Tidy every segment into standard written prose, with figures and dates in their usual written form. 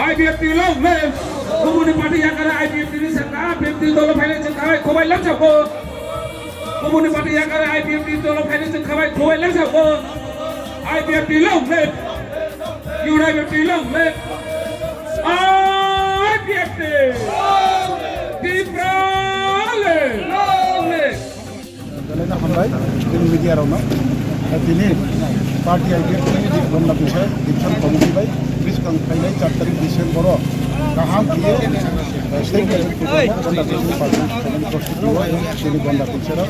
IPFT long live. Kumuni party yakara IPFT ni sangka IPFT dolo finance kawai khobai langsako. Kumuni party yakara IPFT dolo finance kawai khobai langsako. IPFT long live. UIPFT long live. IPFT. Diprale long live. Dalena hambai tin media rona. Tini party IPFT di bonna bishay division committee by bis kang khailai 4 तारिख December kaham kiye state level bonna bishay party প্রস্তুতি হয় তিনি বন্দা পিছরা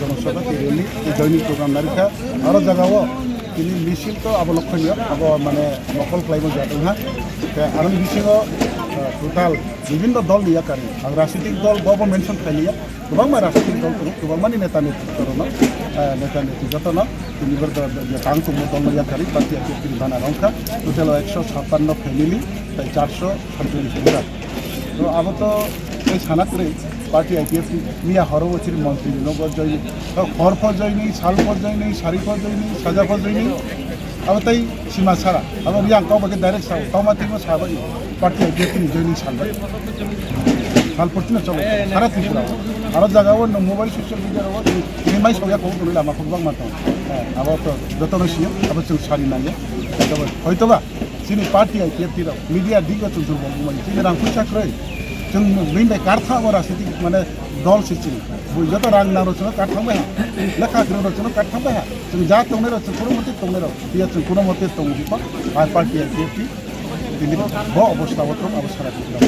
জনসভা rally joining programme নারিখা আরো জায়গাও তিনি মিছিল তো অবলক্ষণীয় মানে নকল ক্লাইমত যাতে না আরো মিছিল টোটাল বিভিন্ন দল নিয়ে কারি রাজনৈতিক দল গভর্নমেন্ট খাইলিয়া गोबां राजनैतिक दल दं गोबां मानि नेता नेतृत्व नेता नेतृत्व तिनिफोर गां दङ दल याकारि पार्टी आइपिएफटि भाना रंखा टोटाल 156 फैमिली 447 बिरा तो अब तो এই সানাত্রে পার্টি আইপিএফটি মিয়া হরো বছর মন্ত্রী নগর জয়নি খর ফর জয়নি সাল ফর জয়নি সারি ফর জয়নি সাজা ফর জয়নি अब তাই সীমা ছাড়া अब রিয়াং কাউকে ডাইরেক্ট সাও কাউমাতিমো সাবাই পার্টি আইপিএফটি জয়নি সালবাই साल पर्टिन चलो सारा त्रिपुरा आरो जागाव मोबाइल सोशल मीडिया रो निमाइ सया को दुला मा फगबां माथाव अब तो जतनो सियो अब जों सारि नांगे हयतोबा सिनि पार्टी आइपिएफटि रो मीडिया दिगो तुजुर बंगमनि सिनि रां फैसा ख्रै जों बिनबाय कारथा बरा सिति माने दल सिति जत रां नारो छ कारथा बहा लेखा ग्रो छ कारथा बहा जों जा तंने रो कुरमते तंने रो बिया जों कुरमते तंग बिपा पार्टी आइपिएफटि दिल्ली ब अवस्था वत्र अब सारा त्रिपुरा